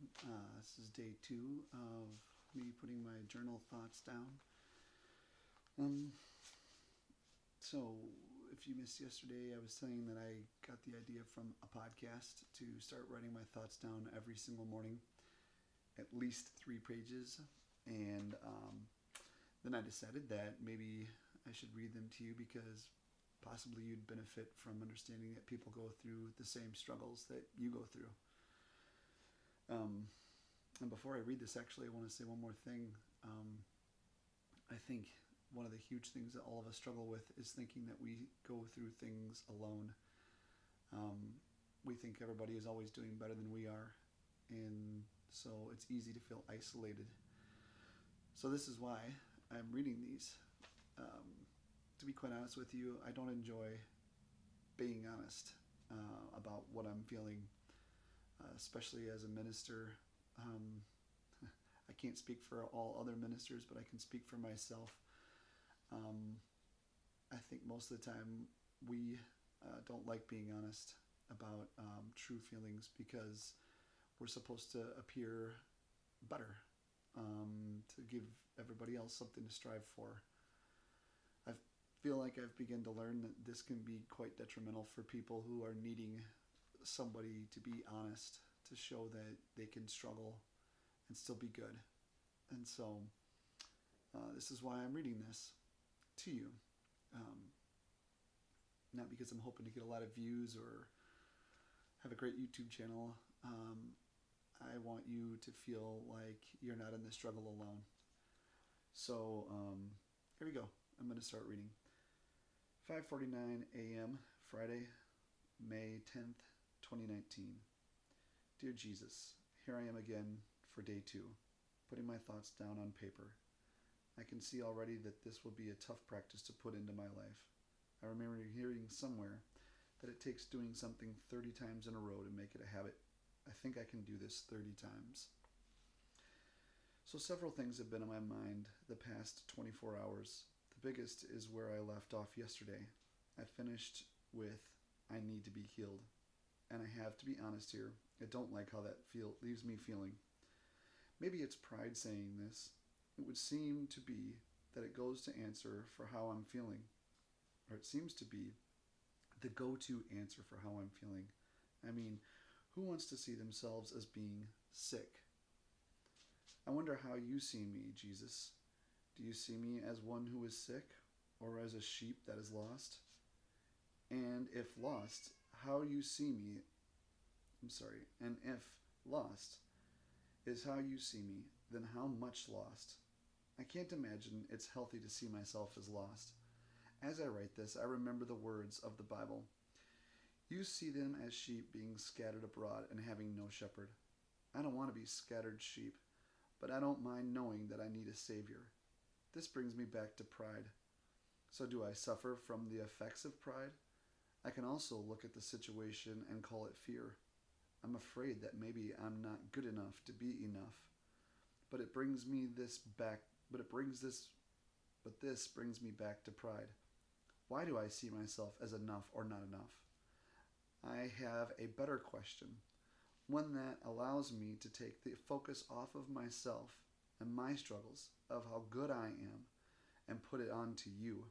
This is day 2 of me putting my journal thoughts down. Um, so, if you missed yesterday, I was saying that I got the idea from a podcast to start writing my thoughts down every single morning, at least 3 pages. And then I decided that maybe I should read them to you because possibly you'd benefit from understanding that people go through the same struggles that you go through. Um, and before I read this, actually, I want to say one more thing. Um, I think one of the huge things that all of us struggle with is thinking that we go through things alone. Um, we think everybody is always doing better than we are, and so it's easy to feel isolated. So, this is why I'm reading these. Um, to be quite honest with you, I don't enjoy being honest about what I'm feeling, especially as a minister. Um, I can't speak for all other ministers, but I can speak for myself. Um, I think most of the time we don't like being honest about true feelings because we're supposed to appear better, to give everybody else something to strive for. I feel like I've begun to learn that this can be quite detrimental for people who are needing somebody to be honest, to show that they can struggle and still be good. And so, this is why I'm reading this to you. Um, Not because I'm hoping to get a lot of views or have a great YouTube channel. I want you to feel like you're not in the struggle alone. So here we go. I'm going to start reading. 5:49 a.m. Friday, May 10th, 2019. Dear Jesus, here I am again for day 2, putting my thoughts down on paper. I can see already that this will be a tough practice to put into my life. I remember hearing somewhere that it takes doing something 30 times in a row to make it a habit. I think I can do this 30 times. So, several things have been on my mind the past 24 hours. The biggest is where I left off yesterday. I finished with I need to be healed. And I have to be honest here, I don't like how that leaves me feeling. Maybe it's pride saying this. It would seem to be that it goes to answer for how I'm feeling, or it seems to be the go to answer for how I'm feeling. I mean, who wants to see themselves as being sick? I wonder how you see me, Jesus. Do you see me as one who is sick, or as a sheep that is lost? And if lost, how you see me, and if lost is how you see me, then how much lost? I can't imagine it's healthy to see myself as lost. As I write this, I remember the words of the Bible. You see them as sheep being scattered abroad and having no shepherd. I don't want to be scattered sheep, but I don't mind knowing that I need a Savior. This brings me back to pride. So, do I suffer from the effects of pride? I can also look at the situation and call it fear. I'm afraid that maybe I'm not good enough to be enough. But it brings me this back, but it brings this, but this brings me back to pride. Why do I see myself as enough or not enough? I have a better question, one that allows me to take the focus off of myself and my struggles, of how good I am, and put it on to you.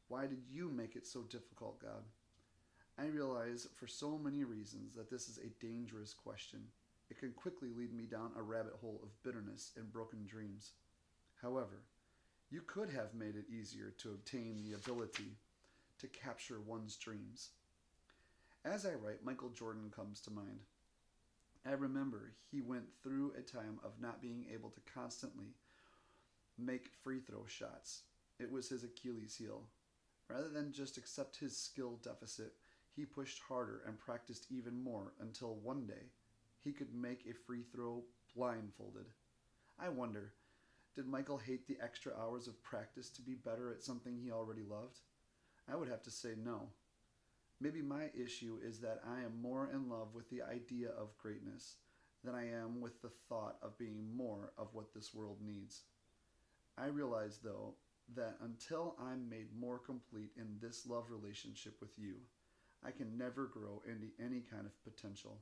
Why did you make it so difficult, God? I realize for so many reasons that this is a dangerous question. It can quickly lead me down a rabbit hole of bitterness and broken dreams. However, you could have made it easier to obtain the ability to capture one's dreams. As I write, Michael Jordan comes to mind. I remember he went through a time of not being able to constantly make free throw shots. It was his Achilles heel. Rather than just accept his skill deficit, he pushed harder and practiced even more until one day he could make a free throw blindfolded. I wonder, did Michael hate the extra hours of practice to be better at something he already loved? I would have to say no. Maybe my issue is that I am more in love with the idea of greatness than I am with the thought of being more of what this world needs. I realize, though, that until I'm made more complete in this love relationship with you, I can never grow into any kind of potential.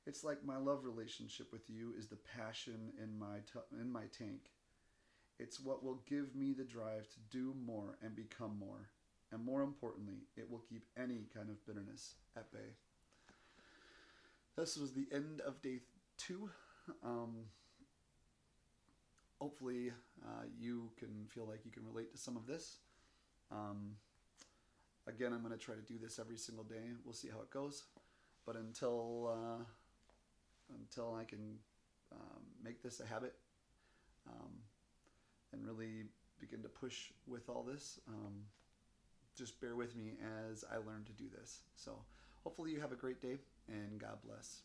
It's like my love relationship with you is the passion in in my tank. It's what will give me the drive to do more and become more. And more importantly, it will keep any kind of bitterness at bay. This was the end of day 2. Um, Hopefully, you can feel like you can relate to some of this. Um, Again, I'm going to try to do this every single day. We'll see how it goes. But until I can make this a habit um, and really begin to push with all this, just bear with me as I learn to do this. So hopefully you have a great day, and God bless.